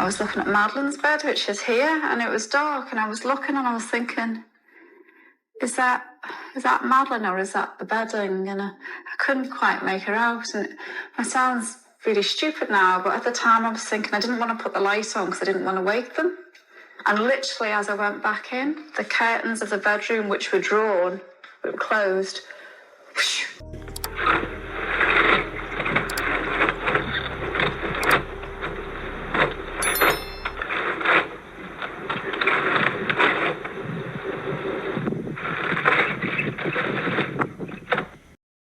was looking at Madeleine's bed, which is here, and it was dark, and I was looking and I was thinking, is that Madeleine or is that the bedding? And I couldn't quite make her out. And it sounds really stupid now, but at the time I was thinking I didn't want to put the light on because I didn't want to wake them. And literally as I went back in, the curtains of the bedroom, which were drawn, but closed. Whoosh.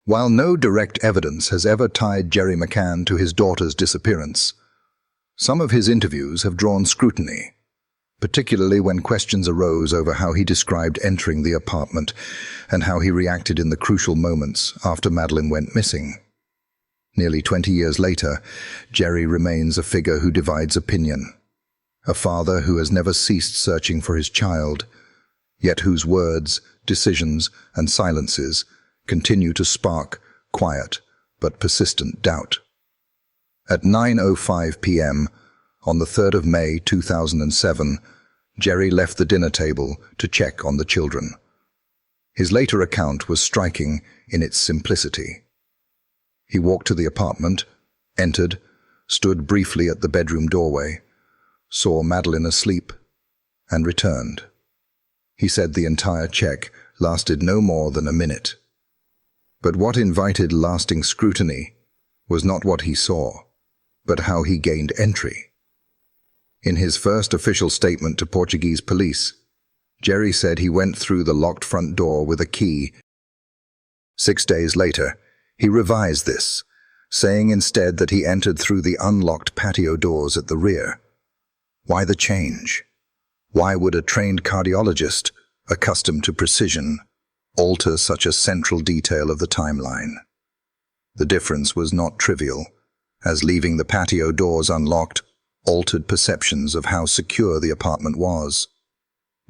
While no direct evidence has ever tied Gerry McCann to his daughter's disappearance, some of his interviews have drawn scrutiny, particularly when questions arose over how he described entering the apartment and how he reacted in the crucial moments after Madeleine went missing. Nearly 20 years later, Gerry remains a figure who divides opinion, a father who has never ceased searching for his child, yet whose words, decisions, and silences continue to spark quiet but persistent doubt. At 9:05 p.m. on the 3rd of May 2007, Gerry left the dinner table to check on the children. His later account was striking in its simplicity. He walked to the apartment, entered, stood briefly at the bedroom doorway, saw Madeleine asleep, and returned. He said the entire check lasted no more than a minute. But what invited lasting scrutiny was not what he saw, but how he gained entry. In his first official statement to Portuguese police, Gerry said he went through the locked front door with a key. 6 days later, he revised this, saying instead that he entered through the unlocked patio doors at the rear. Why the change? Why would a trained cardiologist, accustomed to precision, alter such a central detail of the timeline? The difference was not trivial, as leaving the patio doors unlocked altered perceptions of how secure the apartment was.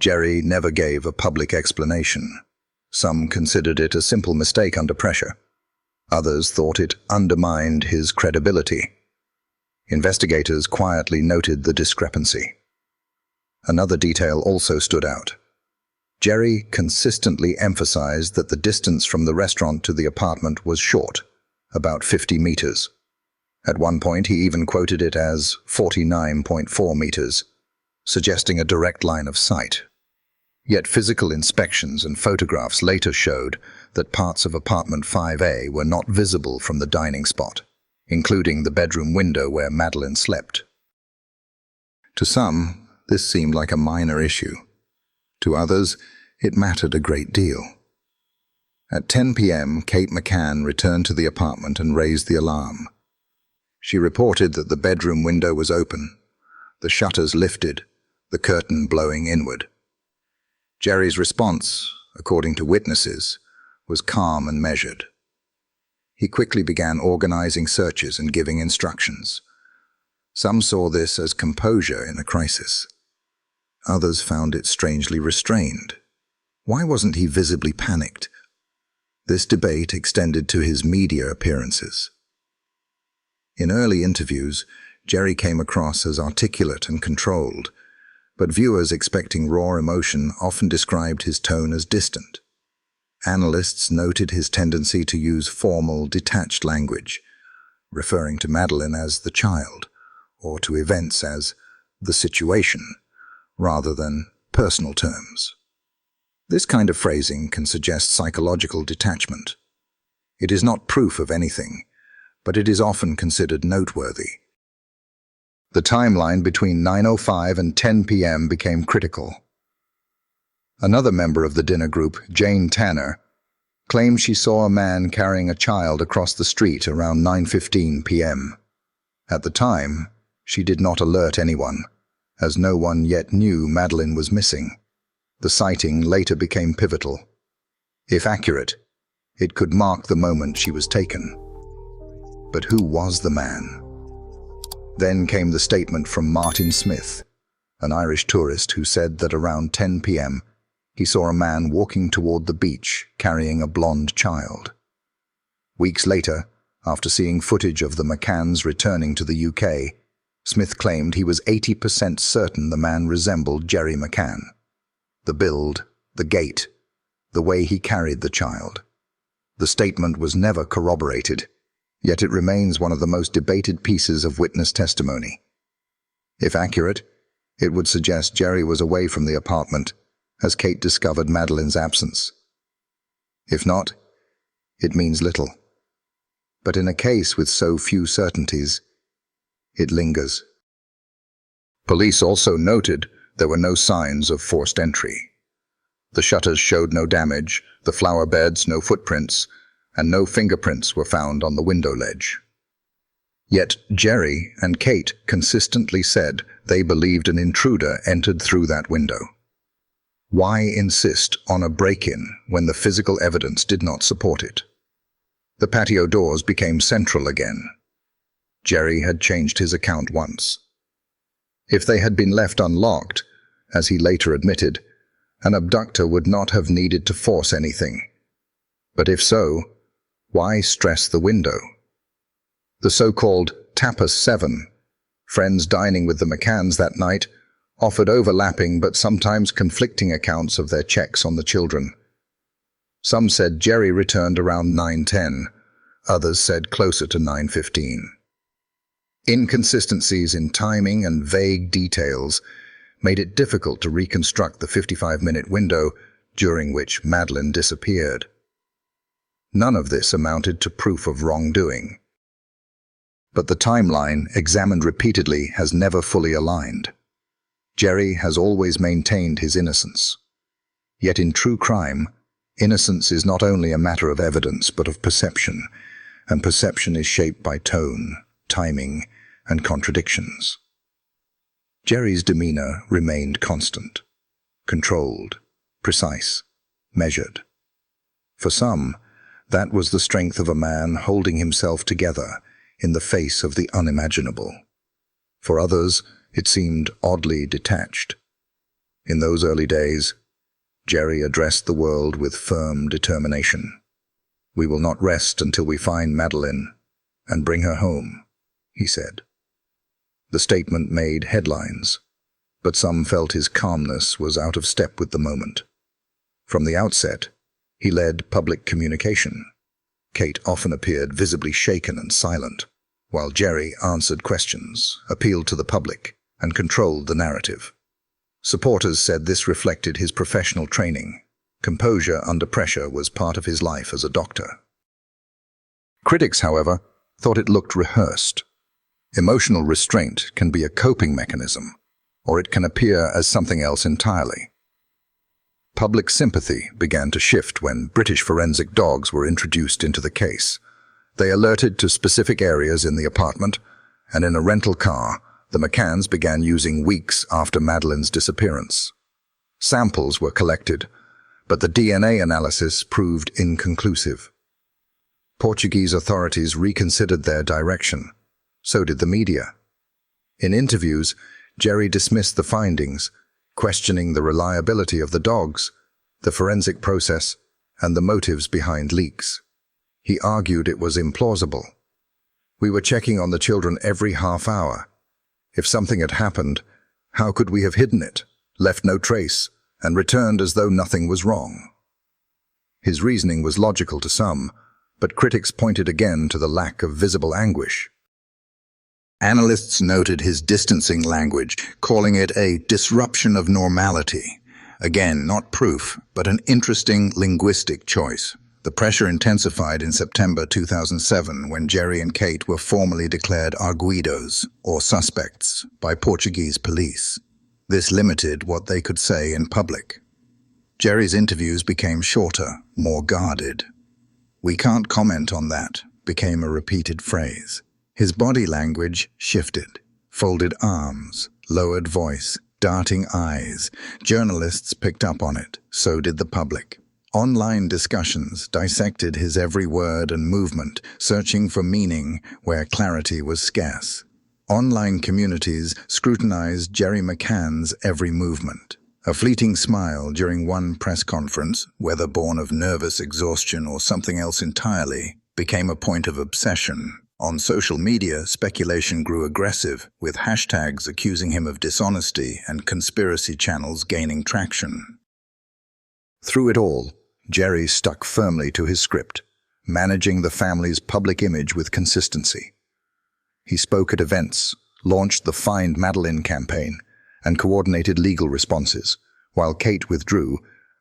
Gerry never gave a public explanation. Some considered it a simple mistake under pressure. Others thought it undermined his credibility. Investigators quietly noted the discrepancy. Another detail also stood out. Gerry consistently emphasized that the distance from the restaurant to the apartment was short, about 50 meters. At one point, he even quoted it as 49.4 meters, suggesting a direct line of sight. Yet physical inspections and photographs later showed that parts of apartment 5A were not visible from the dining spot, including the bedroom window where Madeleine slept. To some, this seemed like a minor issue. To others, it mattered a great deal. At 10 p.m., Kate McCann returned to the apartment and raised the alarm. She reported that the bedroom window was open, the shutters lifted, the curtain blowing inward. Gerry's response, according to witnesses, was calm and measured. He quickly began organizing searches and giving instructions. Some saw this as composure in a crisis. Others found it strangely restrained. Why wasn't he visibly panicked? This debate extended to his media appearances. In early interviews, Gerry came across as articulate and controlled, but viewers expecting raw emotion often described his tone as distant. Analysts noted his tendency to use formal, detached language, referring to Madeleine as the child, or to events as the situation, rather than personal terms. This kind of phrasing can suggest psychological detachment. It is not proof of anything, but it is often considered noteworthy. The timeline between 9:05 and 10 p.m. became critical. Another member of the dinner group, Jane Tanner, claimed she saw a man carrying a child across the street around 9:15 p.m. At the time, she did not alert anyone, as no one yet knew Madeleine was missing. The sighting later became pivotal. If accurate, it could mark the moment she was taken. But who was the man? Then came the statement from Martin Smith, an Irish tourist who said that around 10 p.m. he saw a man walking toward the beach carrying a blonde child. Weeks later, after seeing footage of the McCanns returning to the UK, Smith claimed he was 80% certain the man resembled Gerry McCann. The build, the gait, the way he carried the child. The statement was never corroborated, yet it remains one of the most debated pieces of witness testimony. If accurate, it would suggest Gerry was away from the apartment as Kate discovered Madeleine's absence. If not, it means little. But in a case with so few certainties, it lingers. Police also noted there were no signs of forced entry. The shutters showed no damage, the flower beds no footprints, and no fingerprints were found on the window ledge. Yet Gerry and Kate consistently said they believed an intruder entered through that window. Why insist on a break-in when the physical evidence did not support it? The patio doors became central again. Gerry had changed his account once. If they had been left unlocked, as he later admitted, an abductor would not have needed to force anything. But if so, why stress the window? The so-called Tapas 7, friends dining with the McCanns that night, offered overlapping but sometimes conflicting accounts of their checks on the children. Some said Gerry returned around 9:10, others said closer to 9:15. Inconsistencies in timing and vague details made it difficult to reconstruct the 55-minute window during which Madeleine disappeared. None of this amounted to proof of wrongdoing. But the timeline, examined repeatedly, has never fully aligned. Gerry has always maintained his innocence. Yet in true crime, innocence is not only a matter of evidence but of perception, and perception is shaped by tone, timing, and contradictions. Gerry's demeanor remained constant, controlled, precise, measured. For some, that was the strength of a man holding himself together in the face of the unimaginable. For others, it seemed oddly detached. In those early days, Gerry addressed the world with firm determination. "We will not rest until we find Madeleine and bring her home," he said. The statement made headlines, but some felt his calmness was out of step with the moment. From the outset, he led public communication. Kate often appeared visibly shaken and silent, while Gerry answered questions, appealed to the public, and controlled the narrative. Supporters said this reflected his professional training. Composure under pressure was part of his life as a doctor. Critics, however, thought it looked rehearsed. Emotional restraint can be a coping mechanism, or it can appear as something else entirely. Public sympathy began to shift when British forensic dogs were introduced into the case. They alerted to specific areas in the apartment, and in a rental car, the McCanns began using weeks after Madeleine's disappearance. Samples were collected, but the DNA analysis proved inconclusive. Portuguese authorities reconsidered their direction. So did the media. In interviews, Gerry dismissed the findings, questioning the reliability of the dogs, the forensic process, and the motives behind leaks. He argued it was implausible. "We were checking on the children every half hour. If something had happened, how could we have hidden it, left no trace, and returned as though nothing was wrong?" His reasoning was logical to some, but critics pointed again to the lack of visible anguish. Analysts noted his distancing language, calling it a disruption of normality. Again, not proof, but an interesting linguistic choice. The pressure intensified in September 2007 when Gerry and Kate were formally declared arguidos, or suspects, by Portuguese police. This limited what they could say in public. Gerry's interviews became shorter, more guarded. "We can't comment on that," became a repeated phrase. His body language shifted. Folded arms, lowered voice, darting eyes. Journalists picked up on it. So did the public. Online discussions dissected his every word and movement, searching for meaning where clarity was scarce. Online communities scrutinized Gerry McCann's every movement. A fleeting smile during one press conference, whether born of nervous exhaustion or something else entirely, became a point of obsession. On social media, speculation grew aggressive, with hashtags accusing him of dishonesty and conspiracy channels gaining traction. Through it all, Gerry stuck firmly to his script, managing the family's public image with consistency. He spoke at events, launched the Find Madeleine campaign, and coordinated legal responses, while Kate withdrew,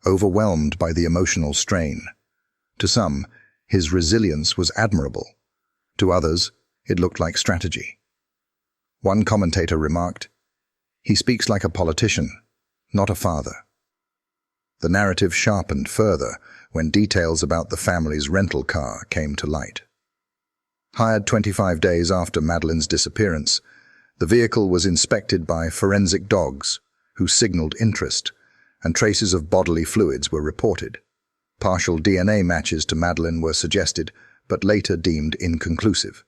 overwhelmed by the emotional strain. To some, his resilience was admirable. To others, it looked like strategy. One commentator remarked, "He speaks like a politician, not a father." The narrative sharpened further when details about the family's rental car came to light. Hired 25 days after Madeleine's disappearance, the vehicle was inspected by forensic dogs who signaled interest, and traces of bodily fluids were reported. Partial DNA matches to Madeleine were suggested, but later deemed inconclusive.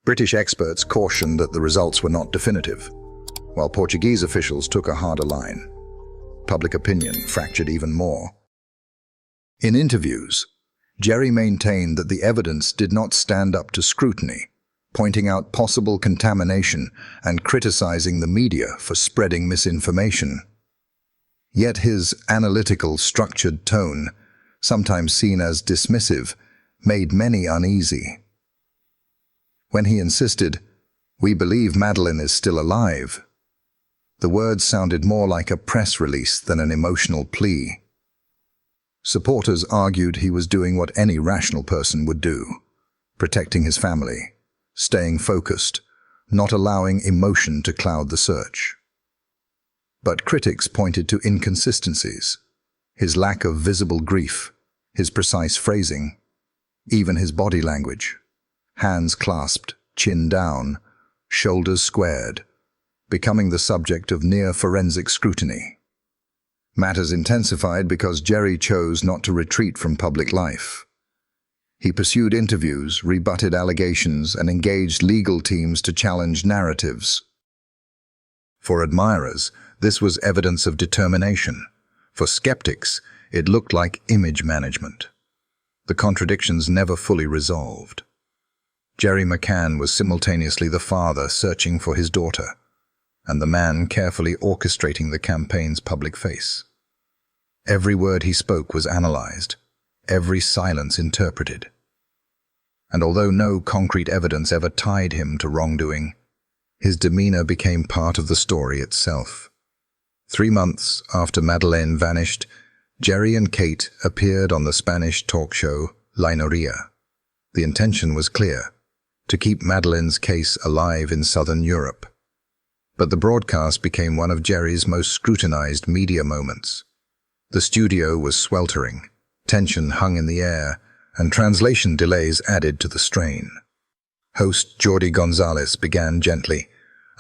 British experts cautioned that the results were not definitive, while Portuguese officials took a harder line. Public opinion fractured even more. In interviews, Gerry maintained that the evidence did not stand up to scrutiny, pointing out possible contamination and criticizing the media for spreading misinformation. Yet his analytical, structured tone, sometimes seen as dismissive, made many uneasy. When he insisted, "We believe Madeleine is still alive," the words sounded more like a press release than an emotional plea. Supporters argued he was doing what any rational person would do, protecting his family, staying focused, not allowing emotion to cloud the search. But critics pointed to inconsistencies, his lack of visible grief, his precise phrasing, even his body language, hands clasped, chin down, shoulders squared, becoming the subject of near forensic scrutiny. Matters intensified because Gerry chose not to retreat from public life. He pursued interviews, rebutted allegations, and engaged legal teams to challenge narratives. For admirers, this was evidence of determination. For skeptics, it looked like image management. The contradictions never fully resolved. Gerry McCann was simultaneously the father searching for his daughter, and the man carefully orchestrating the campaign's public face. Every word he spoke was analyzed, every silence interpreted. And although no concrete evidence ever tied him to wrongdoing, his demeanor became part of the story itself. 3 months after Madeleine vanished, Gerry and Kate appeared on the Spanish talk show La Noria. The intention was clear: to keep Madeleine's case alive in southern Europe. But the broadcast became one of Gerry's most scrutinized media moments. The studio was sweltering, tension hung in the air, and translation delays added to the strain. Host Jordi Gonzalez began gently,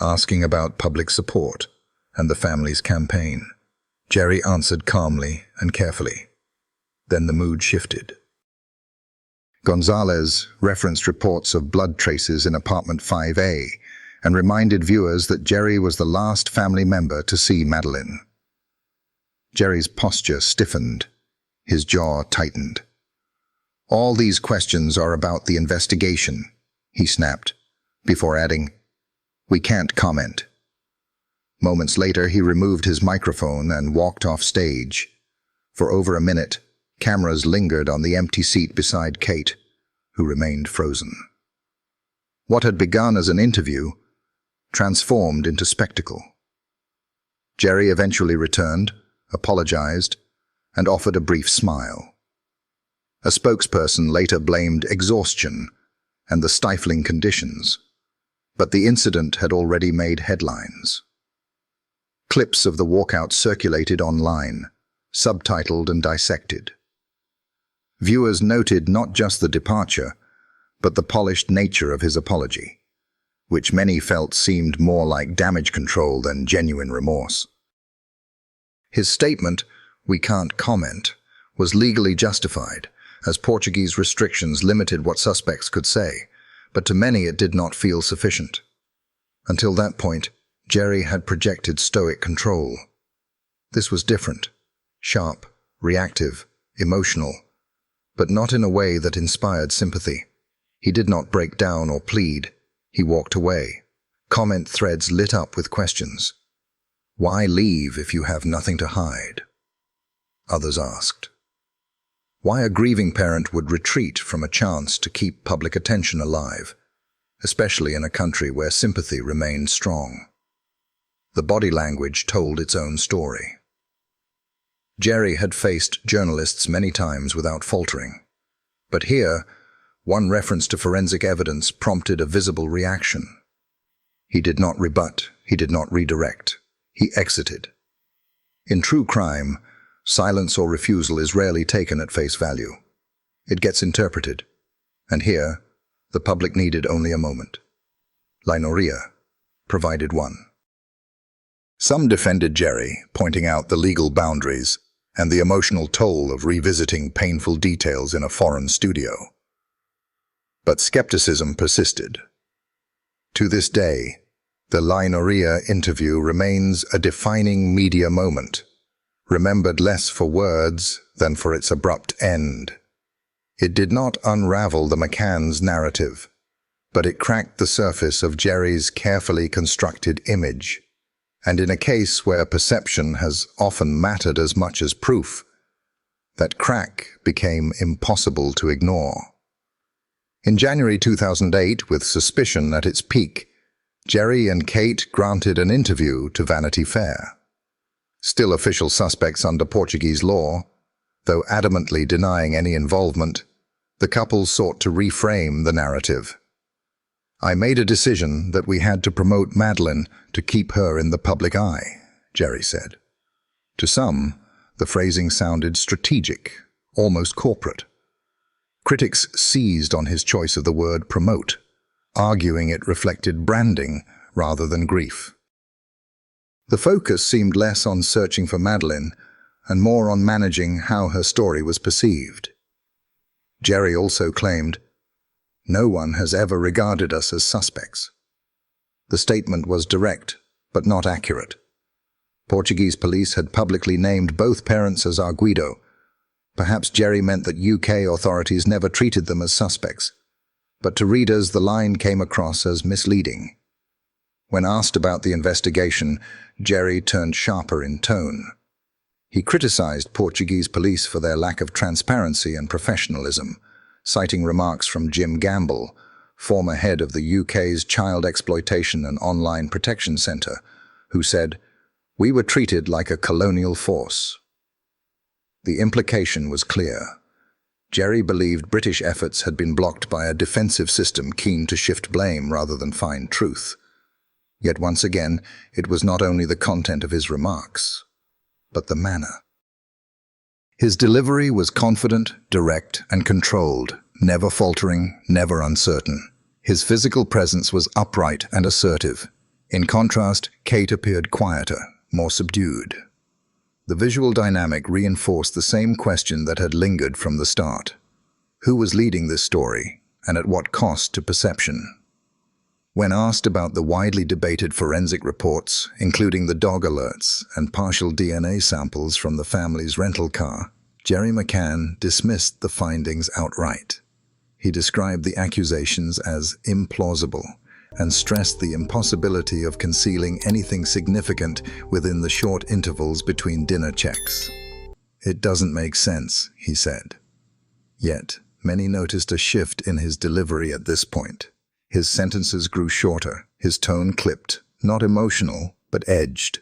asking about public support and the family's campaign. Gerry answered calmly and carefully. Then the mood shifted. Gonzalez referenced reports of blood traces in apartment 5A and reminded viewers that Gerry was the last family member to see Madeleine. Gerry's posture stiffened, his jaw tightened. "All these questions are about the investigation," he snapped, before adding, "We can't comment." Moments later, he removed his microphone and walked off stage. For over a minute, cameras lingered on the empty seat beside Kate, who remained frozen. What had begun as an interview transformed into spectacle. Gerry eventually returned, apologized, and offered a brief smile. A spokesperson later blamed exhaustion and the stifling conditions, but the incident had already made headlines. Clips of the walkout circulated online, subtitled and dissected. Viewers noted not just the departure, but the polished nature of his apology, which many felt seemed more like damage control than genuine remorse. His statement, "We can't comment," was legally justified, as Portuguese restrictions limited what suspects could say, but to many it did not feel sufficient. Until that point, Gerry had projected stoic control. This was different, sharp, reactive, emotional, but not in a way that inspired sympathy. He did not break down or plead. He walked away. Comment threads lit up with questions. Why leave if you have nothing to hide? Others asked. Why a grieving parent would retreat from a chance to keep public attention alive, especially in a country where sympathy remained strong. The body language told its own story. Gerry had faced journalists many times without faltering. But here, one reference to forensic evidence prompted a visible reaction. He did not rebut, he did not redirect, he exited. In true crime, silence or refusal is rarely taken at face value. It gets interpreted. And here, the public needed only a moment. Lainoria provided one. Some defended Gerry, pointing out the legal boundaries and the emotional toll of revisiting painful details in a foreign studio. But skepticism persisted. To this day, the Lainoria interview remains a defining media moment, remembered less for words than for its abrupt end. It did not unravel the McCann's narrative, but it cracked the surface of Gerry's carefully constructed image. And in a case where perception has often mattered as much as proof, that crack became impossible to ignore. In January 2008, with suspicion at its peak, Gerry and Kate granted an interview to Vanity Fair. Still official suspects under Portuguese law, though adamantly denying any involvement, the couple sought to reframe the narrative. I made a decision that we had to promote Madeleine to keep her in the public eye, Gerry said. To some, the phrasing sounded strategic, almost corporate. Critics seized on his choice of the word promote, arguing it reflected branding rather than grief. The focus seemed less on searching for Madeleine and more on managing how her story was perceived. Gerry also claimed, "No one has ever regarded us as suspects." The statement was direct, but not accurate. Portuguese police had publicly named both parents as arguido. Perhaps Gerry meant that UK authorities never treated them as suspects. But to readers, the line came across as misleading. When asked about the investigation, Gerry turned sharper in tone. He criticized Portuguese police for their lack of transparency and professionalism, citing remarks from Jim Gamble, former head of the UK's Child Exploitation and Online Protection Centre, who said, "We were treated like a colonial force." The implication was clear. Gerry believed British efforts had been blocked by a defensive system keen to shift blame rather than find truth. Yet once again, it was not only the content of his remarks, but the manner. His delivery was confident, direct, and controlled, never faltering, never uncertain. His physical presence was upright and assertive. In contrast, Kate appeared quieter, more subdued. The visual dynamic reinforced the same question that had lingered from the start. Who was leading this story, and at what cost to perception? When asked about the widely debated forensic reports, including the dog alerts and partial DNA samples from the family's rental car, Gerry McCann dismissed the findings outright. He described the accusations as implausible and stressed the impossibility of concealing anything significant within the short intervals between dinner checks. "It doesn't make sense," he said. Yet, many noticed a shift in his delivery at this point. His sentences grew shorter, his tone clipped, not emotional, but edged.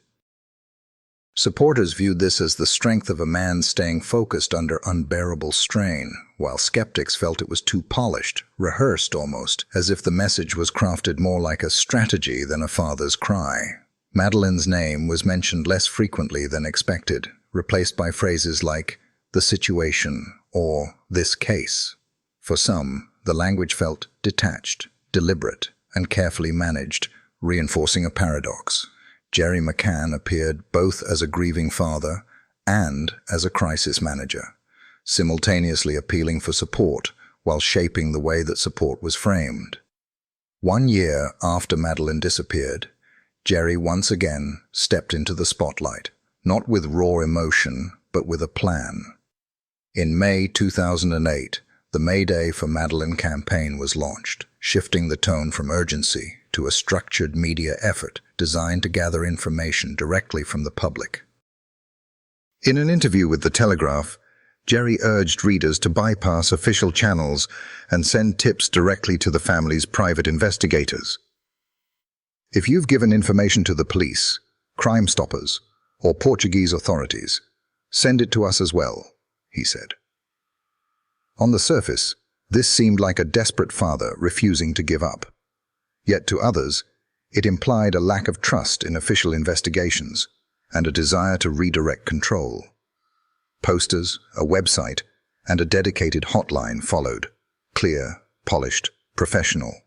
Supporters viewed this as the strength of a man staying focused under unbearable strain, while skeptics felt it was too polished, rehearsed almost, as if the message was crafted more like a strategy than a father's cry. Madeleine's name was mentioned less frequently than expected, replaced by phrases like "the situation" or "this case." For some, the language felt detached, deliberate, and carefully managed, reinforcing a paradox. Gerry McCann appeared both as a grieving father and as a crisis manager, simultaneously appealing for support while shaping the way that support was framed. 1 year after Madeleine disappeared, Gerry once again stepped into the spotlight, not with raw emotion, but with a plan. In May 2008, The Mayday for Madeleine campaign was launched, shifting the tone from urgency to a structured media effort designed to gather information directly from the public. In an interview with The Telegraph, Gerry urged readers to bypass official channels and send tips directly to the family's private investigators. "If you've given information to the police, Crime Stoppers, or Portuguese authorities, send it to us as well," he said. On the surface, this seemed like a desperate father refusing to give up. Yet to others, it implied a lack of trust in official investigations and a desire to redirect control. Posters, a website, and a dedicated hotline followed, clear, polished, professional.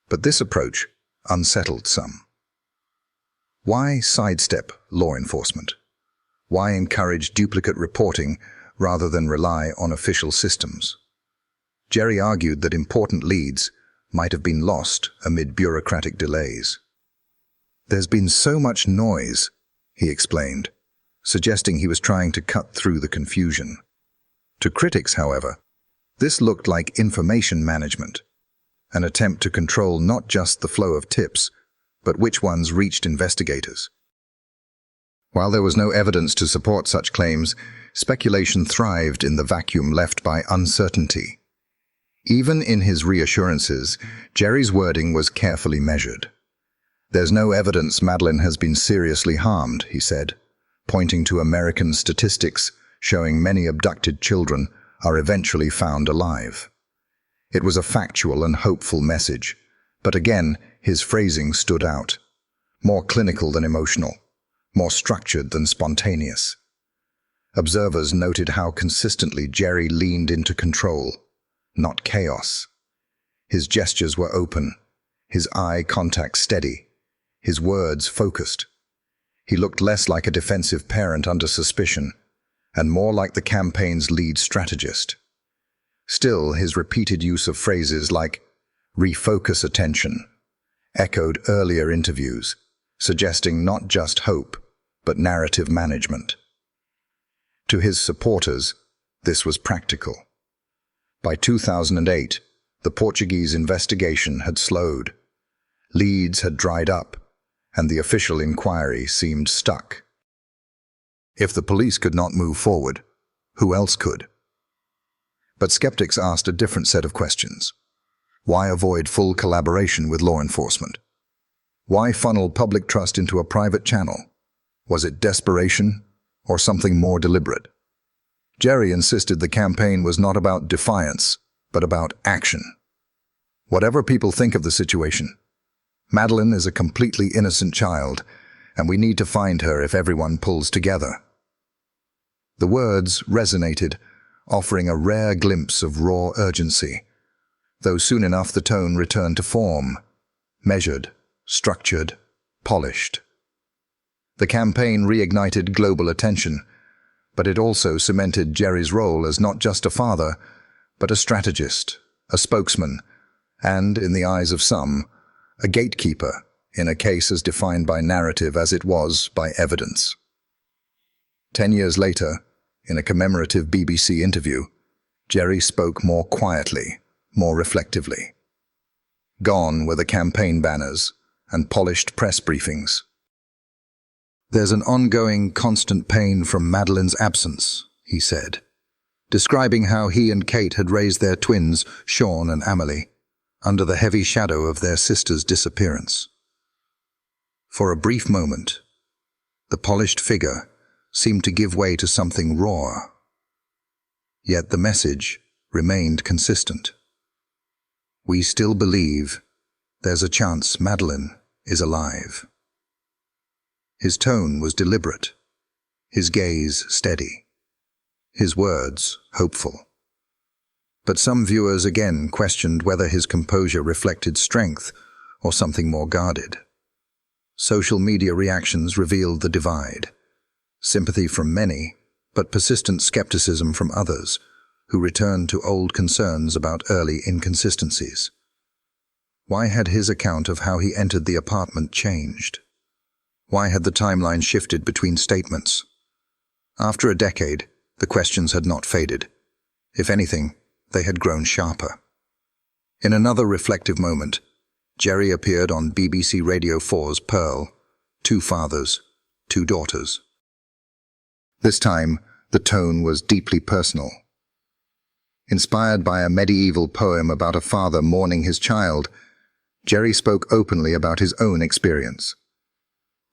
But this approach unsettled some. Why sidestep law enforcement? Why encourage duplicate reporting rather than rely on official systems? Gerry argued that important leads might have been lost amid bureaucratic delays. "There's been so much noise," he explained, suggesting he was trying to cut through the confusion. To critics, however, this looked like information management, an attempt to control not just the flow of tips, but which ones reached investigators. While there was no evidence to support such claims, speculation thrived in the vacuum left by uncertainty. Even in his reassurances, Gerry's wording was carefully measured. "There's no evidence Madeleine has been seriously harmed," he said, pointing to American statistics showing many abducted children are eventually found alive. It was a factual and hopeful message, but again, his phrasing stood out. More clinical than emotional, more structured than spontaneous. Observers noted how consistently Gerry leaned into control, not chaos. His gestures were open, his eye contact steady, his words focused. He looked less like a defensive parent under suspicion, and more like the campaign's lead strategist. Still, his repeated use of phrases like "refocus attention" echoed earlier interviews, suggesting not just hope, but narrative management. To his supporters, this was practical. By 2008, the Portuguese investigation had slowed. Leads had dried up, and the official inquiry seemed stuck. If the police could not move forward, who else could? But skeptics asked a different set of questions. Why avoid full collaboration with law enforcement? Why funnel public trust into a private channel? Was it desperation or something more deliberate? Gerry insisted the campaign was not about defiance, but about action. Whatever people think of the situation, Madeleine is a completely innocent child, and we need to find her if everyone pulls together. The words resonated, offering a rare glimpse of raw urgency, though soon enough the tone returned to form, measured, structured, polished. The campaign reignited global attention, but it also cemented Gerry's role as not just a father, but a strategist, a spokesman, and, in the eyes of some, a gatekeeper in a case as defined by narrative as it was by evidence. 10 years later, in a commemorative BBC interview, Gerry spoke more quietly, more reflectively. Gone were the campaign banners and polished press briefings. "There's an ongoing, constant pain from Madeleine's absence," he said, describing how he and Kate had raised their twins, Sean and Amelie, under the heavy shadow of their sister's disappearance. For a brief moment, the polished figure seemed to give way to something raw. Yet the message remained consistent. "We still believe there's a chance Madeleine is alive." His tone was deliberate, his gaze steady, his words hopeful. But some viewers again questioned whether his composure reflected strength or something more guarded. Social media reactions revealed the divide. Sympathy from many, but persistent skepticism from others, who returned to old concerns about early inconsistencies. Why had his account of how he entered the apartment changed? Why had the timeline shifted between statements? After a decade, the questions had not faded. If anything, they had grown sharper. In another reflective moment, Gerry appeared on BBC Radio 4's Pearl, Two Fathers, Two Daughters. This time, the tone was deeply personal. Inspired by a medieval poem about a father mourning his child, Gerry spoke openly about his own experience.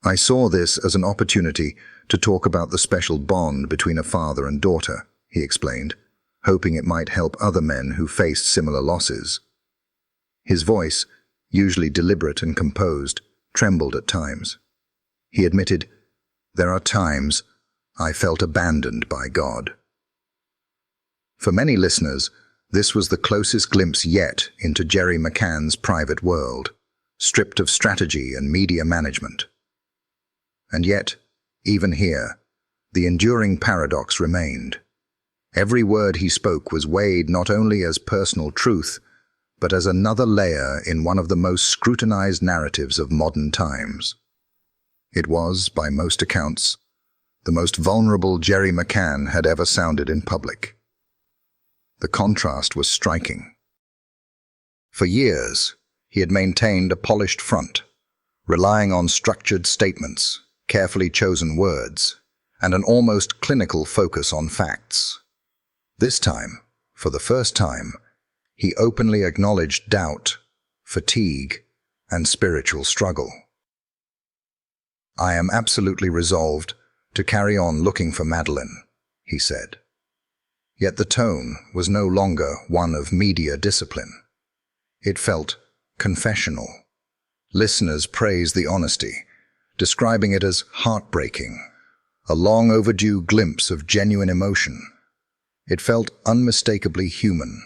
"I saw this as an opportunity to talk about the special bond between a father and daughter," he explained, hoping it might help other men who faced similar losses. His voice, usually deliberate and composed, trembled at times. He admitted, "There are times I felt abandoned by God." For many listeners, this was the closest glimpse yet into Gerry McCann's private world, stripped of strategy and media management. And yet, even here, the enduring paradox remained. Every word he spoke was weighed not only as personal truth, but as another layer in one of the most scrutinized narratives of modern times. It was, by most accounts, the most vulnerable Gerry McCann had ever sounded in public. The contrast was striking. For years, he had maintained a polished front, relying on structured statements, carefully chosen words, and an almost clinical focus on facts. This time, for the first time, he openly acknowledged doubt, fatigue, and spiritual struggle. "I am absolutely resolved to carry on looking for Madeleine," he said. Yet the tone was no longer one of media discipline. It felt confessional. Listeners praised the honesty, describing it as heartbreaking, a long overdue glimpse of genuine emotion. It felt unmistakably human.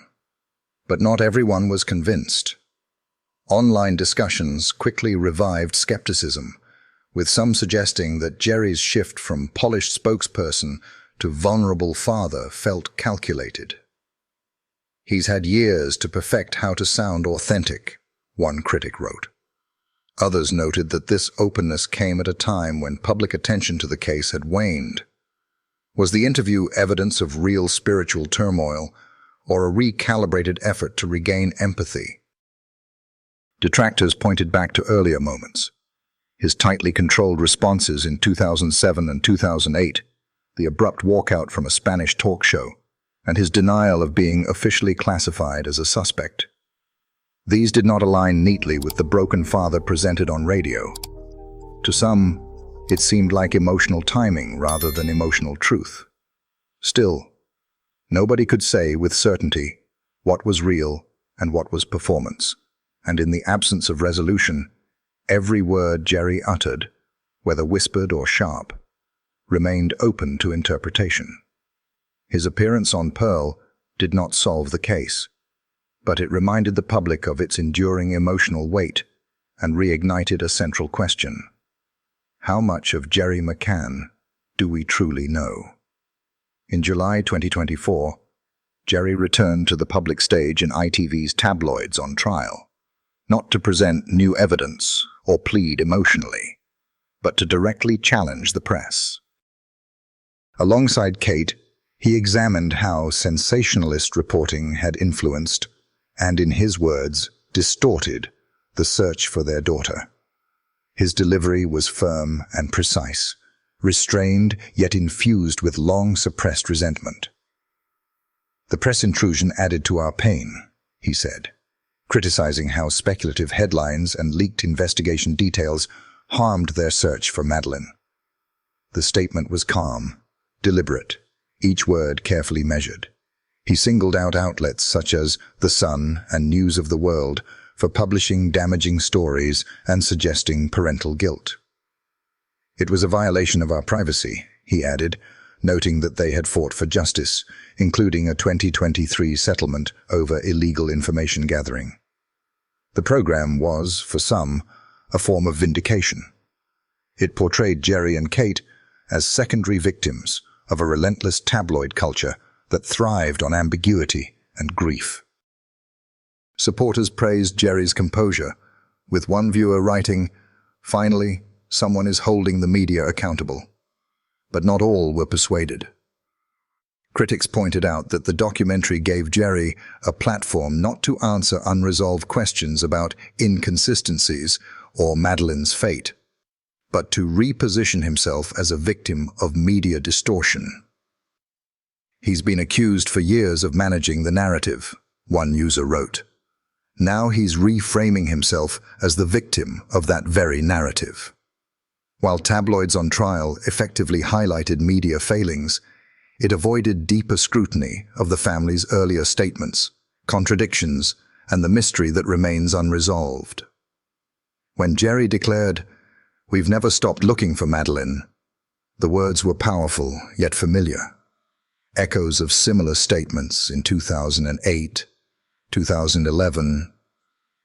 But not everyone was convinced. Online discussions quickly revived skepticism, with some suggesting that Gerry's shift from polished spokesperson to vulnerable father felt calculated. "He's had years to perfect how to sound authentic," one critic wrote. Others noted that this openness came at a time when public attention to the case had waned. Was the interview evidence of real spiritual turmoil, or a recalibrated effort to regain empathy? Detractors pointed back to earlier moments: his tightly controlled responses in 2007 and 2008, the abrupt walkout from a Spanish talk show, and his denial of being officially classified as a suspect. These did not align neatly with the broken father presented on radio. To some, it seemed like emotional timing rather than emotional truth. Still, nobody could say with certainty what was real and what was performance, and in the absence of resolution, every word Gerry uttered, whether whispered or sharp, remained open to interpretation. His appearance on Pearl did not solve the case, but it reminded the public of its enduring emotional weight and reignited a central question: how much of Gerry McCann do we truly know? In July 2024, Gerry returned to the public stage in ITV's tabloids on trial, not to present new evidence or plead emotionally, but to directly challenge the press. Alongside Kate, he examined how sensationalist reporting had influenced, and in his words, distorted, the search for their daughter. His delivery was firm and precise, restrained yet infused with long-suppressed resentment. "The press intrusion added to our pain," he said, criticizing how speculative headlines and leaked investigation details harmed their search for Madeleine. The statement was calm, deliberate, each word carefully measured. He singled out outlets such as The Sun and News of the World for publishing damaging stories and suggesting parental guilt. "It was a violation of our privacy," he added, noting that they had fought for justice, including a 2023 settlement over illegal information gathering. The program was, for some, a form of vindication. It portrayed Gerry and Kate as secondary victims of a relentless tabloid culture that thrived on ambiguity and grief. Supporters praised Gerry's composure, with one viewer writing, "Finally, someone is holding the media accountable." But not all were persuaded. Critics pointed out that the documentary gave Gerry a platform not to answer unresolved questions about inconsistencies or Madeleine's fate, but to reposition himself as a victim of media distortion. "He's been accused for years of managing the narrative," one user wrote. "Now he's reframing himself as the victim of that very narrative." While tabloids on trial effectively highlighted media failings, it avoided deeper scrutiny of the family's earlier statements, contradictions, and the mystery that remains unresolved. When Gerry declared, "We've never stopped looking for Madeleine," the words were powerful yet familiar, echoes of similar statements in 2008, 2011,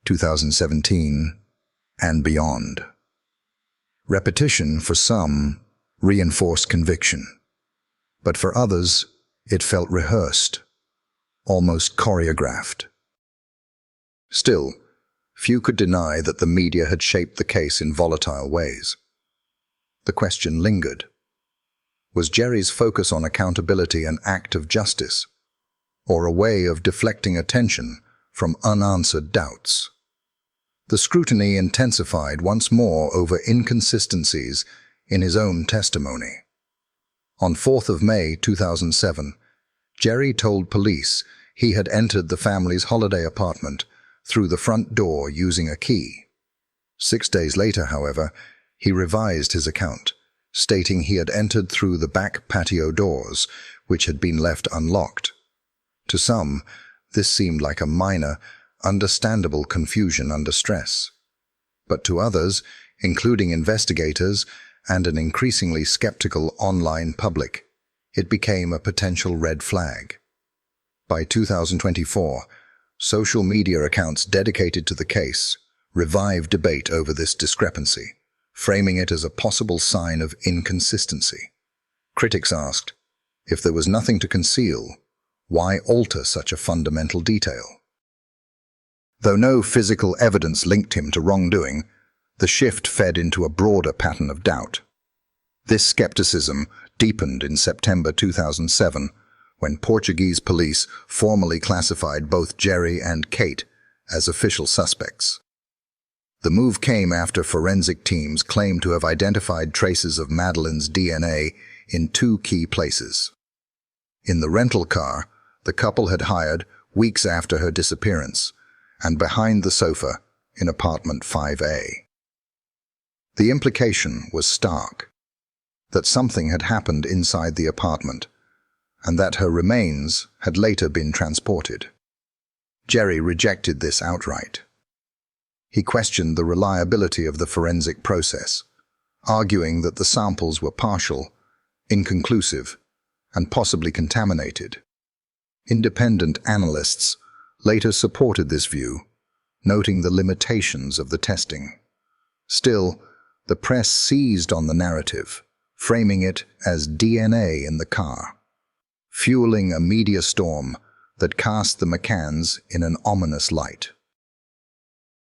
2017, and beyond. Repetition, for some, reinforced conviction, but for others, it felt rehearsed, almost choreographed. Still, few could deny that the media had shaped the case in volatile ways. The question lingered. Was Gerry's focus on accountability an act of justice, or a way of deflecting attention from unanswered doubts? The scrutiny intensified once more over inconsistencies in his own testimony. On 4th of May 2007, Gerry told police he had entered the family's holiday apartment through the front door using a key. 6 days later, however, he revised his account, stating he had entered through the back patio doors, which had been left unlocked. To some, this seemed like a minor, understandable confusion under stress. But to others, including investigators and an increasingly skeptical online public, it became a potential red flag. By 2024, social media accounts dedicated to the case revived debate over this discrepancy, framing it as a possible sign of inconsistency. Critics asked, if there was nothing to conceal, why alter such a fundamental detail? Though no physical evidence linked him to wrongdoing, the shift fed into a broader pattern of doubt. This skepticism deepened in September 2007, when Portuguese police formally classified both Gerry and Kate as official suspects. The move came after forensic teams claimed to have identified traces of Madeleine's DNA in 2 key places. In the rental car the couple had hired weeks after her disappearance, and behind the sofa in apartment 5A. The implication was stark, that something had happened inside the apartment, and that her remains had later been transported. Gerry rejected this outright. He questioned the reliability of the forensic process, arguing that the samples were partial, inconclusive, and possibly contaminated. Independent analysts later supported this view, noting the limitations of the testing. Still, the press seized on the narrative, framing it as DNA in the car, fueling a media storm that cast the McCanns in an ominous light.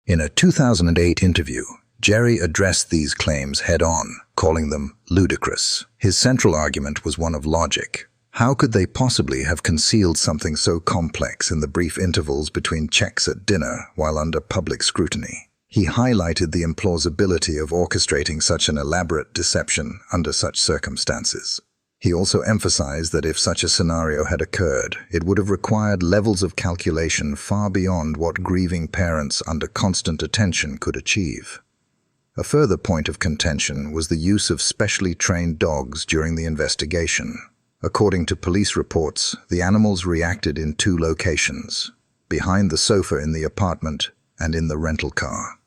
In a 2008 interview, Gerry addressed these claims head-on, calling them ludicrous. His central argument was one of logic. How could they possibly have concealed something so complex in the brief intervals between checks at dinner while under public scrutiny? He highlighted the implausibility of orchestrating such an elaborate deception under such circumstances. He also emphasized that if such a scenario had occurred, it would have required levels of calculation far beyond what grieving parents under constant attention could achieve. A further point of contention was the use of specially trained dogs during the investigation. According to police reports, the animals reacted in 2 locations, behind the sofa in the apartment and in the rental car.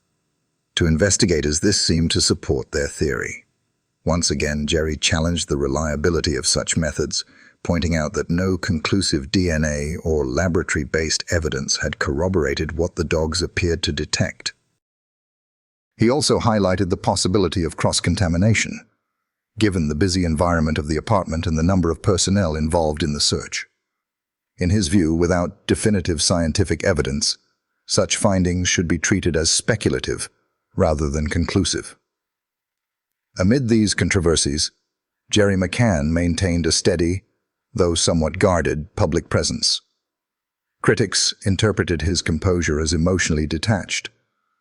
To investigators, this seemed to support their theory. Once again, Gerry challenged the reliability of such methods, pointing out that no conclusive DNA or laboratory-based evidence had corroborated what the dogs appeared to detect. He also highlighted the possibility of cross-contamination, given the busy environment of the apartment and the number of personnel involved in the search. In his view, without definitive scientific evidence, such findings should be treated as speculative rather than conclusive. Amid these controversies, Gerry McCann maintained a steady, though somewhat guarded, public presence. Critics interpreted his composure as emotionally detached,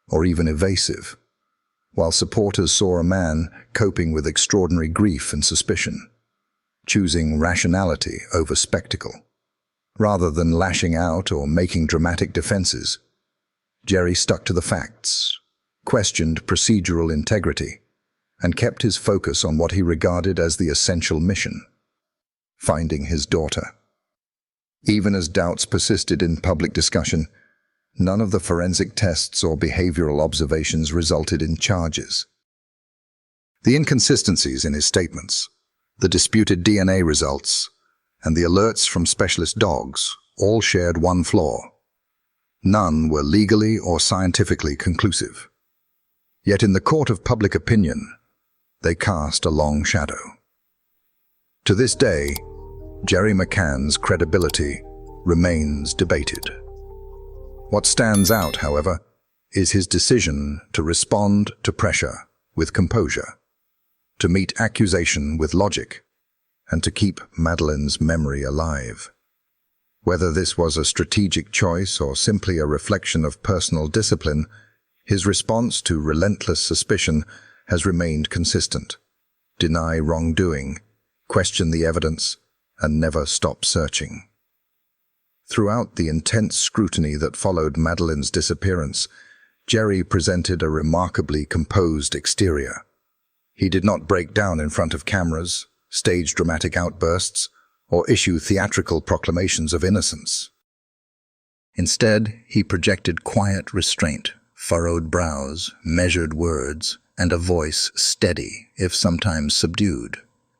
or even evasive, while supporters saw a man coping with extraordinary grief and suspicion, choosing rationality over spectacle. Rather than lashing out or making dramatic defenses, Gerry stuck to the facts, questioned procedural integrity, and kept his focus on what he regarded as the essential mission: finding his daughter. Even as doubts persisted in public discussion, none of the forensic tests or behavioral observations resulted in charges. The inconsistencies in his statements, the disputed DNA results, and the alerts from specialist dogs all shared one flaw. None were legally or scientifically conclusive. Yet in the court of public opinion, they cast a long shadow. To this day, Gerry McCann's credibility remains debated. What stands out, however, is his decision to respond to pressure with composure, to meet accusation with logic, and to keep Madeleine's memory alive. Whether this was a strategic choice or simply a reflection of personal discipline, his response to relentless suspicion has remained consistent: deny wrongdoing, question the evidence, and never stop searching. Throughout the intense scrutiny that followed Madeleine's disappearance, Gerry presented a remarkably composed exterior. He did not break down in front of cameras, stage dramatic outbursts, or issue theatrical proclamations of innocence. Instead, he projected quiet restraint, furrowed brows, measured words, and a voice steady, if sometimes subdued.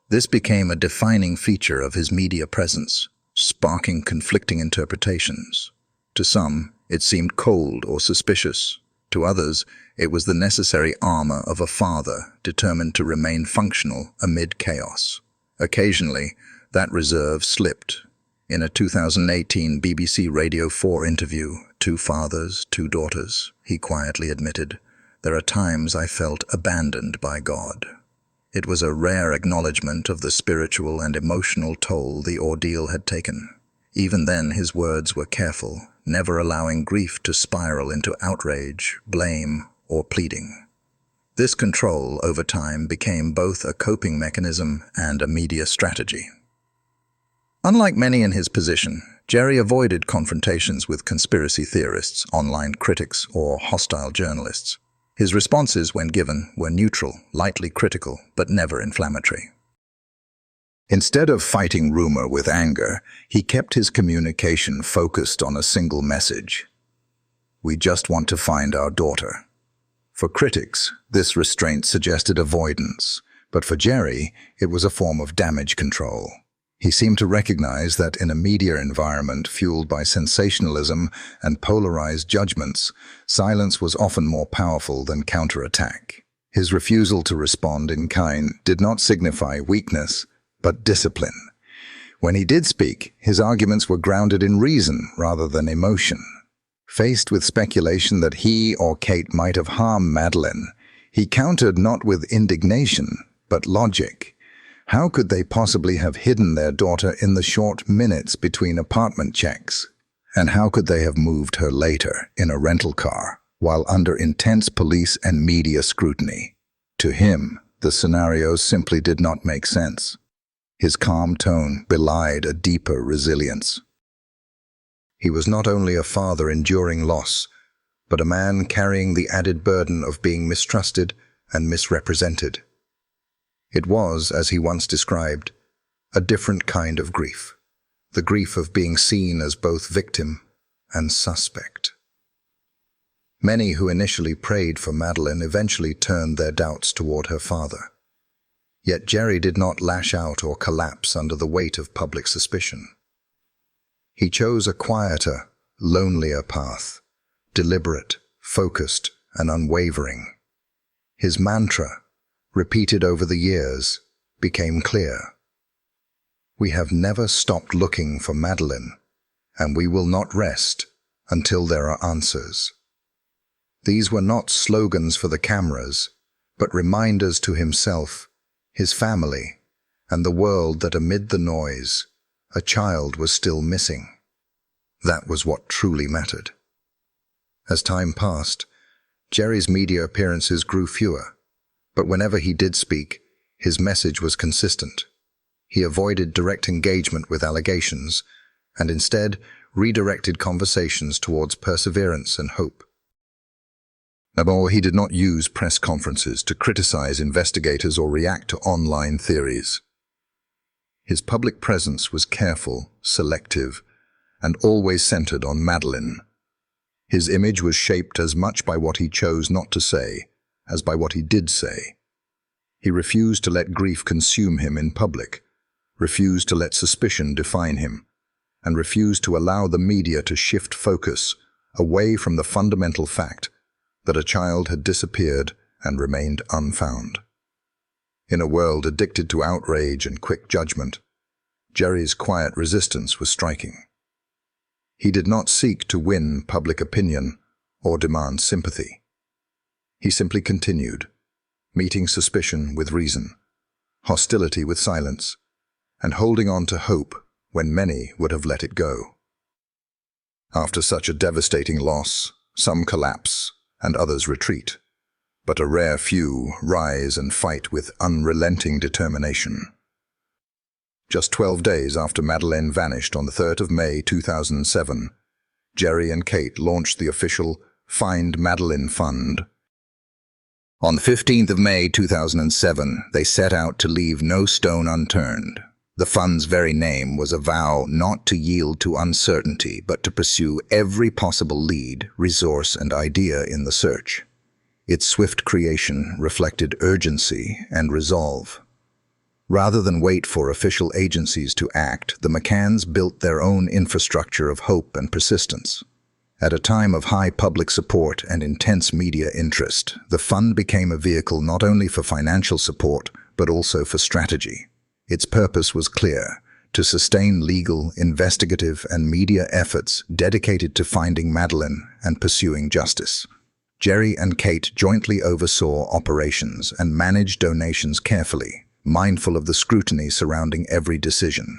This became a defining feature of his media presence, sparking conflicting interpretations. To some, it seemed cold or suspicious. To others, it was the necessary armor of a father determined to remain functional amid chaos. Occasionally, that reserve slipped. In a 2018 BBC Radio 4 interview, "Two fathers, two daughters," he quietly admitted, "There are times I felt abandoned by God." It was a rare acknowledgement of the spiritual and emotional toll the ordeal had taken. Even then, his words were careful, never allowing grief to spiral into outrage, blame, or pleading. This control over time became both a coping mechanism and a media strategy. Unlike many in his position, Gerry avoided confrontations with conspiracy theorists, online critics, or hostile journalists. His responses, when given, were neutral, lightly critical, but never inflammatory. Instead of fighting rumor with anger, he kept his communication focused on a single message: "We just want to find our daughter." For critics, this restraint suggested avoidance, but for Gerry, it was a form of damage control. He seemed to recognize that in a media environment fueled by sensationalism and polarized judgments, silence was often more powerful than counterattack. His refusal to respond in kind did not signify weakness, but discipline. When he did speak, his arguments were grounded in reason rather than emotion. Faced with speculation that he or Kate might have harmed Madeleine, he countered not with indignation, but logic. How could they possibly have hidden their daughter in the short minutes between apartment checks? And how could they have moved her later in a rental car, while under intense police and media scrutiny? To him, the scenario simply did not make sense. His calm tone belied a deeper resilience. He was not only a father enduring loss, but a man carrying the added burden of being mistrusted and misrepresented. It was, as he once described, a different kind of grief, the grief of being seen as both victim and suspect. Many who initially prayed for Madeleine eventually turned their doubts toward her father. Yet Gerry did not lash out or collapse under the weight of public suspicion. He chose a quieter, lonelier path, deliberate, focused, and unwavering. His mantra, repeated over the years, became clear: "We have never stopped looking for Madeleine, and we will not rest until there are answers." These were not slogans for the cameras, but reminders to himself, his family, and the world that amid the noise, A child was still missing. That was what truly mattered. As time passed, Gerry's media appearances grew fewer, but whenever he did speak, his message was consistent. He avoided direct engagement with allegations and instead redirected conversations towards perseverance and hope. Above, he did not use press conferences to criticize investigators or react to online theories. His public presence was careful, selective, and always centered on Madeleine. His image was shaped as much by what he chose not to say as by what he did say. He refused to let grief consume him in public, refused to let suspicion define him, and refused to allow the media to shift focus away from the fundamental fact that a child had disappeared and remained unfound. In a world addicted to outrage and quick judgment, Gerry's quiet resistance was striking. He did not seek to win public opinion or demand sympathy. He simply continued, meeting suspicion with reason, hostility with silence, and holding on to hope when many would have let it go. After such a devastating loss, some collapse and others retreat, but a rare few rise and fight with unrelenting determination. Just 12 days after Madeleine vanished on the 3rd of May 2007, Gerry and Kate launched the official Find Madeleine Fund. On the 15th of May 2007, they set out to leave no stone unturned. The fund's very name was a vow not to yield to uncertainty, but to pursue every possible lead, resource, and idea in the search. Its swift creation reflected urgency and resolve. Rather than wait for official agencies to act, the McCanns built their own infrastructure of hope and persistence. At a time of high public support and intense media interest, the fund became a vehicle not only for financial support, but also for strategy. Its purpose was clear: to sustain legal, investigative, and media efforts dedicated to finding Madeleine and pursuing justice. Gerry and Kate jointly oversaw operations and managed donations carefully, mindful of the scrutiny surrounding every decision.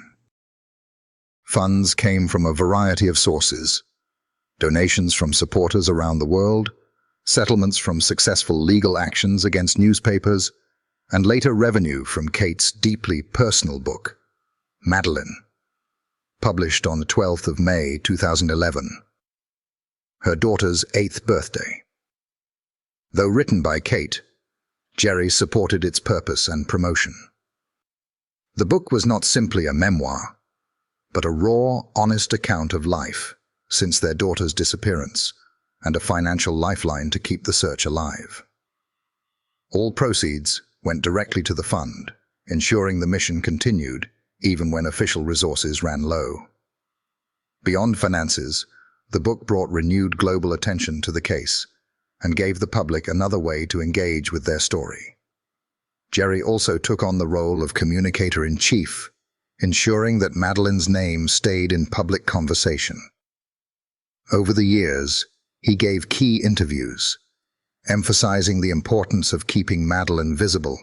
Funds came from a variety of sources: donations from supporters around the world, settlements from successful legal actions against newspapers, and later revenue from Kate's deeply personal book, Madeleine, published on the 12th of May 2011, her daughter's 8th birthday. Though written by Kate, Gerry supported its purpose and promotion. The book was not simply a memoir, but a raw, honest account of life since their daughter's disappearance, and a financial lifeline to keep the search alive. All proceeds went directly to the fund, ensuring the mission continued even when official resources ran low. Beyond finances, the book brought renewed global attention to the case and gave the public another way to engage with their story. Gerry also took on the role of communicator-in-chief, ensuring that Madeleine's name stayed in public conversation. Over the years, he gave key interviews, emphasizing the importance of keeping Madeleine visible.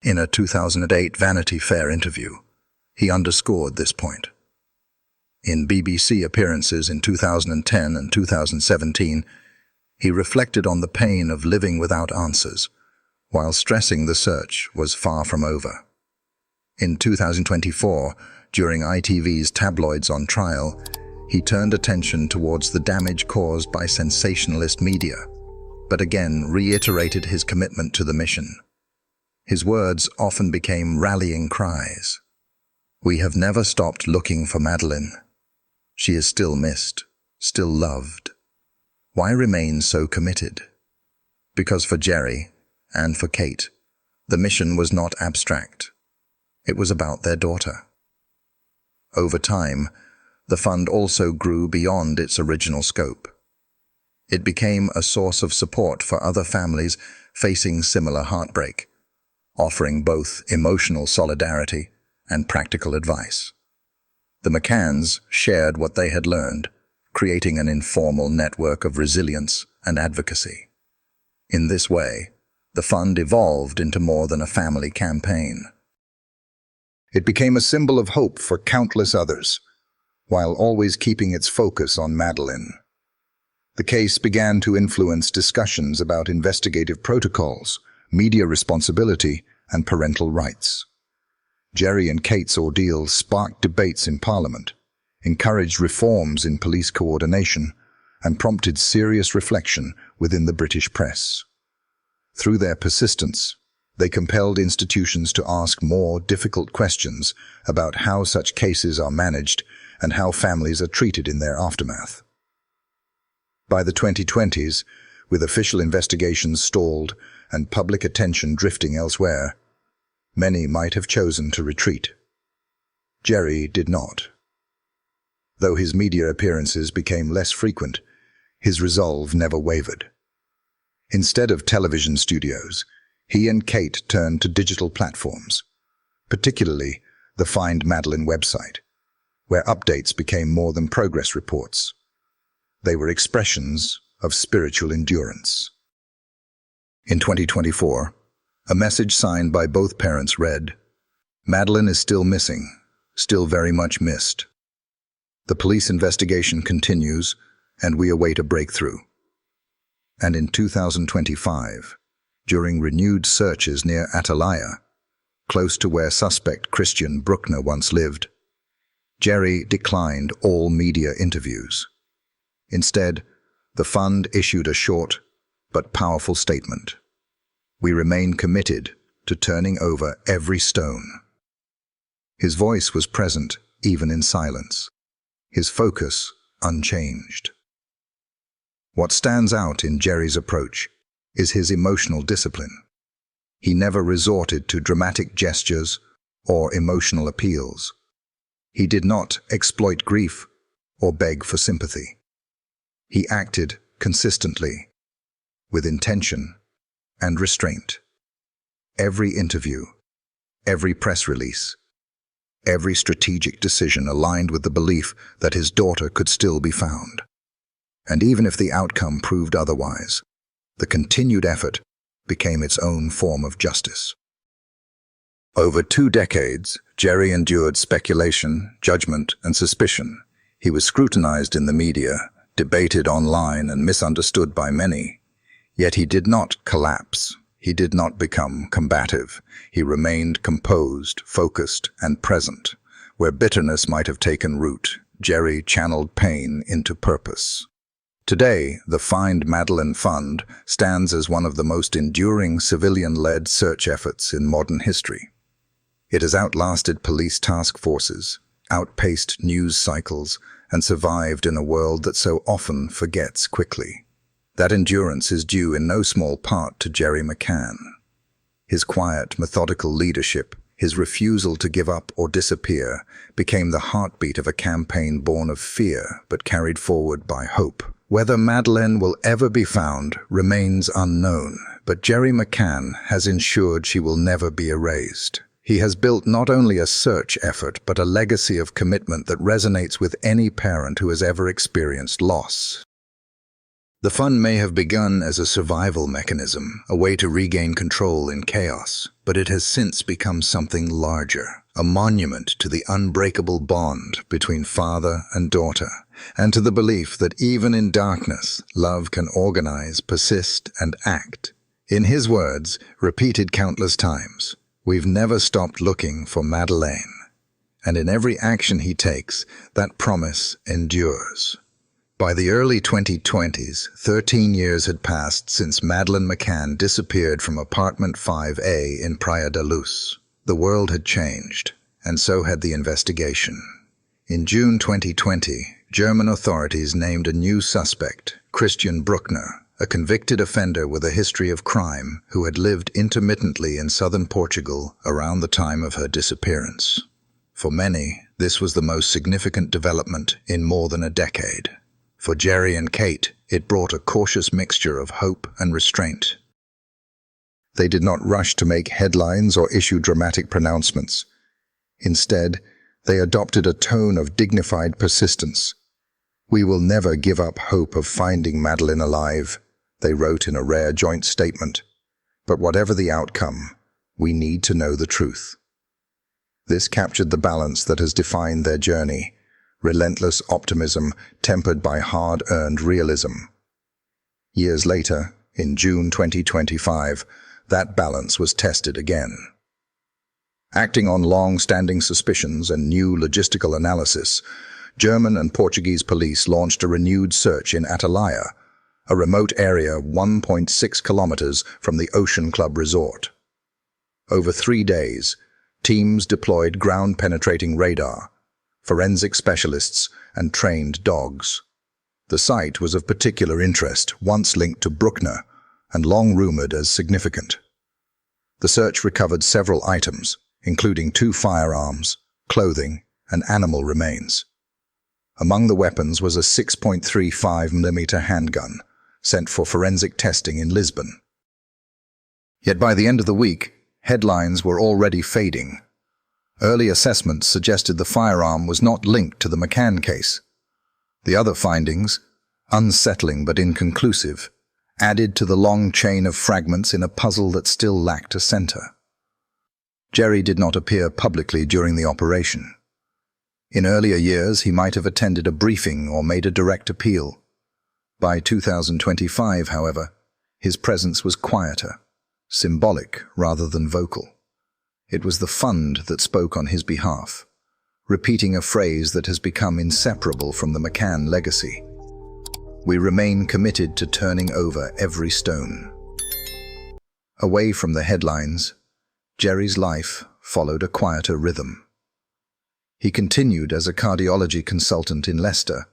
In a 2008 Vanity Fair interview, he underscored this point. In BBC appearances in 2010 and 2017, he reflected on the pain of living without answers, while stressing the search was far from over. In 2024, during ITV's Tabloids on Trial, he turned attention towards the damage caused by sensationalist media, but again reiterated his commitment to the mission. His words often became rallying cries. "We have never stopped looking for Madeleine. She is still missed, still loved. Why remain so committed?" Because for Gerry, and for Kate, the mission was not abstract. It was about their daughter. Over time, the fund also grew beyond its original scope. It became a source of support for other families facing similar heartbreak, offering both emotional solidarity and practical advice. The McCanns shared what they had learned, creating an informal network of resilience and advocacy. In this way, the fund evolved into more than a family campaign. It became a symbol of hope for countless others, while always keeping its focus on Madeleine. The case began to influence discussions about investigative protocols, media responsibility, and parental rights. Gerry and Kate's ordeal sparked debates in Parliament, encouraged reforms in police coordination, and prompted serious reflection within the British press. Through their persistence, they compelled institutions to ask more difficult questions about how such cases are managed and how families are treated in their aftermath. By the 2020s, with official investigations stalled and public attention drifting elsewhere, many might have chosen to retreat. Gerry did not. Though his media appearances became less frequent, his resolve never wavered. Instead of television studios, he and Kate turned to digital platforms, particularly the Find Madeleine website, where updates became more than progress reports. They were expressions of spiritual endurance. In 2024, a message signed by both parents read, "Madeleine is still missing, still very much missed. The police investigation continues, and we await a breakthrough." And in 2025, during renewed searches near Atalaya, close to where suspect Christian Bruckner once lived, Gerry declined all media interviews. Instead, the fund issued a short but powerful statement. "We remain committed to turning over every stone." His voice was present even in silence, his focus unchanged. What stands out in Gerry's approach is his emotional discipline. He never resorted to dramatic gestures or emotional appeals. He did not exploit grief or beg for sympathy. He acted consistently, with intention and restraint. Every interview, every press release, every strategic decision aligned with the belief that his daughter could still be found. And even if the outcome proved otherwise, the continued effort became its own form of justice. Over 2 decades, Gerry endured speculation, judgment, and suspicion. He was scrutinized in the media, debated online, and misunderstood by many. Yet he did not collapse. He did not become combative. He remained composed, focused, and present. Where bitterness might have taken root, Gerry channeled pain into purpose. Today, the Find Madeleine Fund stands as one of the most enduring civilian-led search efforts in modern history. It has outlasted police task forces, outpaced news cycles, and survived in a world that so often forgets quickly. That endurance is due in no small part to Gerry McCann. His quiet, methodical leadership, his refusal to give up or disappear, became the heartbeat of a campaign born of fear but carried forward by hope. Whether Madeleine will ever be found remains unknown, but Gerry McCann has ensured she will never be erased. He has built not only a search effort, but a legacy of commitment that resonates with any parent who has ever experienced loss. The fund may have begun as a survival mechanism, a way to regain control in chaos, but it has since become something larger, a monument to the unbreakable bond between father and daughter, and to the belief that even in darkness, love can organize, persist, and act. In his words, repeated countless times, "We've never stopped looking for Madeleine." And in every action he takes, that promise endures. By the early 2020s, 13 years had passed since Madeleine McCann disappeared from apartment 5A in Praia da Luz. The world had changed, and so had the investigation. In June 2020, German authorities named a new suspect, Christian Bruckner, a convicted offender with a history of crime who had lived intermittently in southern Portugal around the time of her disappearance. For many, this was the most significant development in more than a decade. For Gerry and Kate, it brought a cautious mixture of hope and restraint. They did not rush to make headlines or issue dramatic pronouncements. Instead, they adopted a tone of dignified persistence. "We will never give up hope of finding Madeleine alive," they wrote in a rare joint statement. "But whatever the outcome, we need to know the truth." This captured the balance that has defined their journey, relentless optimism tempered by hard-earned realism. Years later, in June 2025, that balance was tested again. Acting on long-standing suspicions and new logistical analysis, German and Portuguese police launched a renewed search in Atalaya, a remote area 1.6 kilometers from the Ocean Club resort. Over 3 days, teams deployed ground-penetrating radar, forensic specialists, and trained dogs. The site was of particular interest, once linked to Bruckner, and long rumored as significant. The search recovered several items, including 2 firearms, clothing, and animal remains. Among the weapons was a 6.35mm handgun, sent for forensic testing in Lisbon. Yet by the end of the week, headlines were already fading. Early assessments suggested the firearm was not linked to the McCann case. The other findings, unsettling but inconclusive, added to the long chain of fragments in a puzzle that still lacked a center. Gerry did not appear publicly during the operation. In earlier years, he might have attended a briefing or made a direct appeal. By 2025, however, his presence was quieter, symbolic rather than vocal. It was the fund that spoke on his behalf, repeating a phrase that has become inseparable from the McCann legacy. We remain committed to turning over every stone. Away from the headlines, Gerry's life followed a quieter rhythm. He continued as a cardiology consultant in Leicester,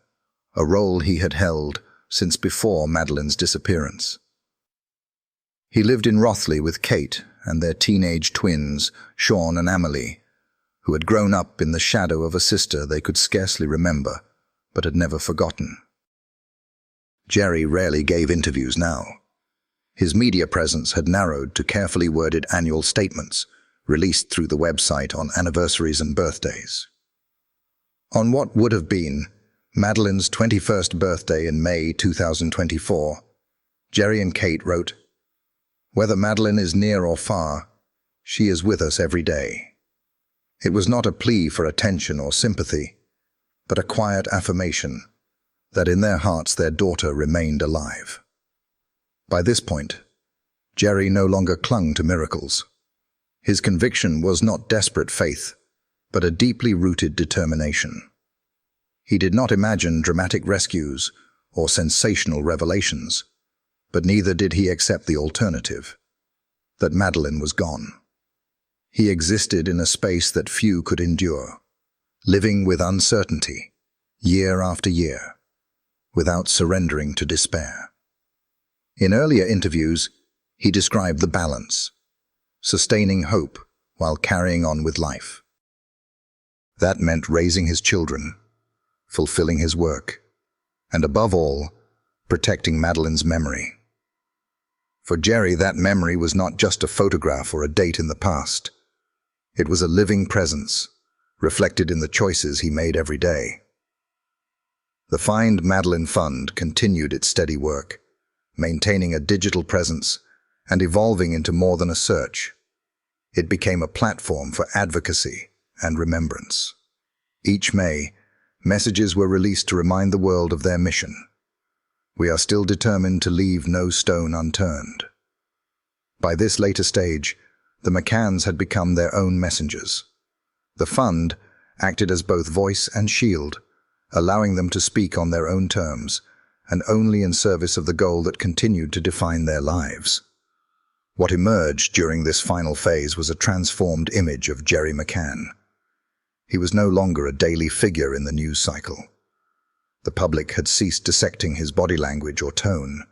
a role he had held since before Madeleine's disappearance. He lived in Rothley with Kate and their teenage twins, Sean and Amelie, who had grown up in the shadow of a sister they could scarcely remember, but had never forgotten. Gerry rarely gave interviews now. His media presence had narrowed to carefully worded annual statements, released through the website on anniversaries and birthdays. On what would have been Madeleine's 21st birthday in May 2024, Gerry and Kate wrote, "Whether Madeleine is near or far, she is with us every day." It was not a plea for attention or sympathy, but a quiet affirmation that in their hearts their daughter remained alive. By this point, Gerry no longer clung to miracles. His conviction was not desperate faith, but a deeply rooted determination. He did not imagine dramatic rescues or sensational revelations, but neither did he accept the alternative, that Madeleine was gone. He existed in a space that few could endure, living with uncertainty, year after year, without surrendering to despair. In earlier interviews, he described the balance, sustaining hope while carrying on with life. That meant raising his children, fulfilling his work, and above all, protecting Madeleine's memory. For Gerry, that memory was not just a photograph or a date in the past. It was a living presence, reflected in the choices he made every day. The Find Madeleine Fund continued its steady work, maintaining a digital presence and evolving into more than a search. It became a platform for advocacy and remembrance. Each May, messages were released to remind the world of their mission. We are still determined to leave no stone unturned. By this later stage, the McCanns had become their own messengers. The fund acted as both voice and shield, allowing them to speak on their own terms, and only in service of the goal that continued to define their lives. What emerged during this final phase was a transformed image of Gerry McCann. He was no longer a daily figure in the news cycle. The public had ceased dissecting his body language or tone.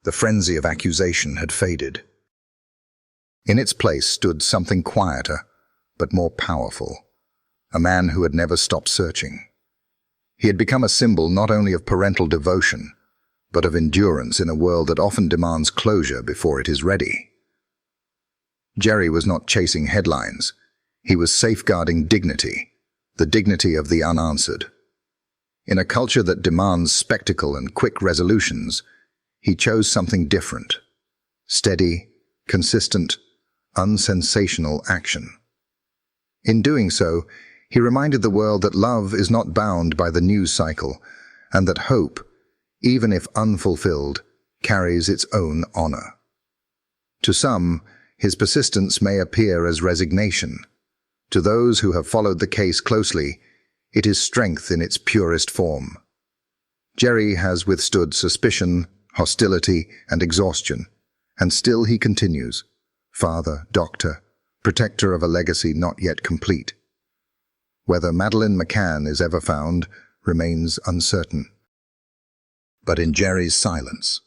The frenzy of accusation had faded. In its place stood something quieter, but more powerful, a man who had never stopped searching. He had become a symbol not only of parental devotion, but of endurance in a world that often demands closure before it is ready. Gerry was not chasing headlines. He was safeguarding dignity, the dignity of the unanswered. In a culture that demands spectacle and quick resolutions, he chose something different: steady, consistent, unsensational action. In doing so, he reminded the world that love is not bound by the news cycle, and that hope, even if unfulfilled, carries its own honor. To some, his persistence may appear as resignation. To those who have followed the case closely, it is strength in its purest form. Gerry has withstood suspicion, hostility, and exhaustion, and still he continues, father, doctor, protector of a legacy not yet complete. Whether Madeleine McCann is ever found remains uncertain. But in Gerry's silence,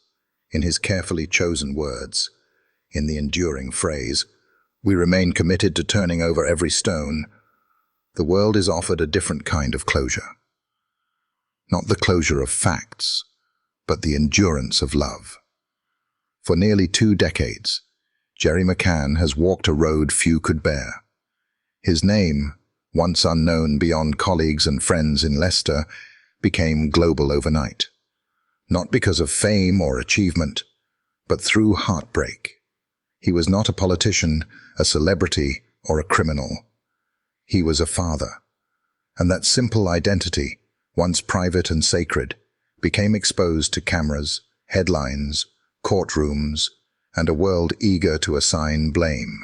in his carefully chosen words, in the enduring phrase, "We remain committed to turning over every stone," the world is offered a different kind of closure. Not the closure of facts, but the endurance of love. For nearly 2 decades, Gerry McCann has walked a road few could bear. His name, once unknown beyond colleagues and friends in Leicester, became global overnight. Not because of fame or achievement, but through heartbreak. He was not a politician, a celebrity, or a criminal. He was a father. And that simple identity, once private and sacred, became exposed to cameras, headlines, courtrooms, and a world eager to assign blame.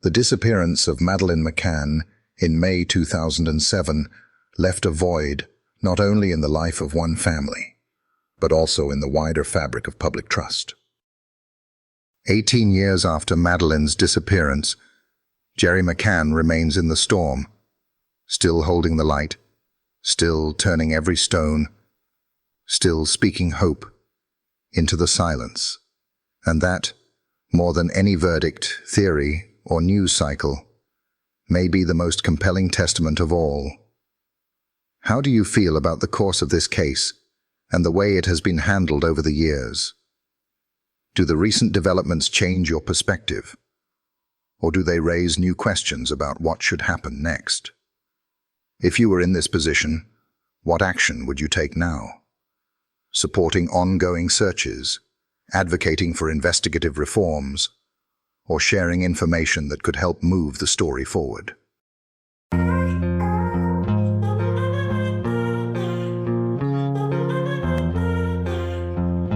The disappearance of Madeleine McCann in May 2007 left a void not only in the life of one family, but also in the wider fabric of public trust. 18 years after Madeleine's disappearance, Gerry McCann remains in the storm, still holding the light, still turning every stone, still speaking hope into the silence. And that, more than any verdict, theory, or news cycle, may be the most compelling testament of all. How do you feel about the course of this case and the way it has been handled over the years? Do the recent developments change your perspective? Or do they raise new questions about what should happen next? If you were in this position, what action would you take now? Supporting ongoing searches, advocating for investigative reforms, or sharing information that could help move the story forward?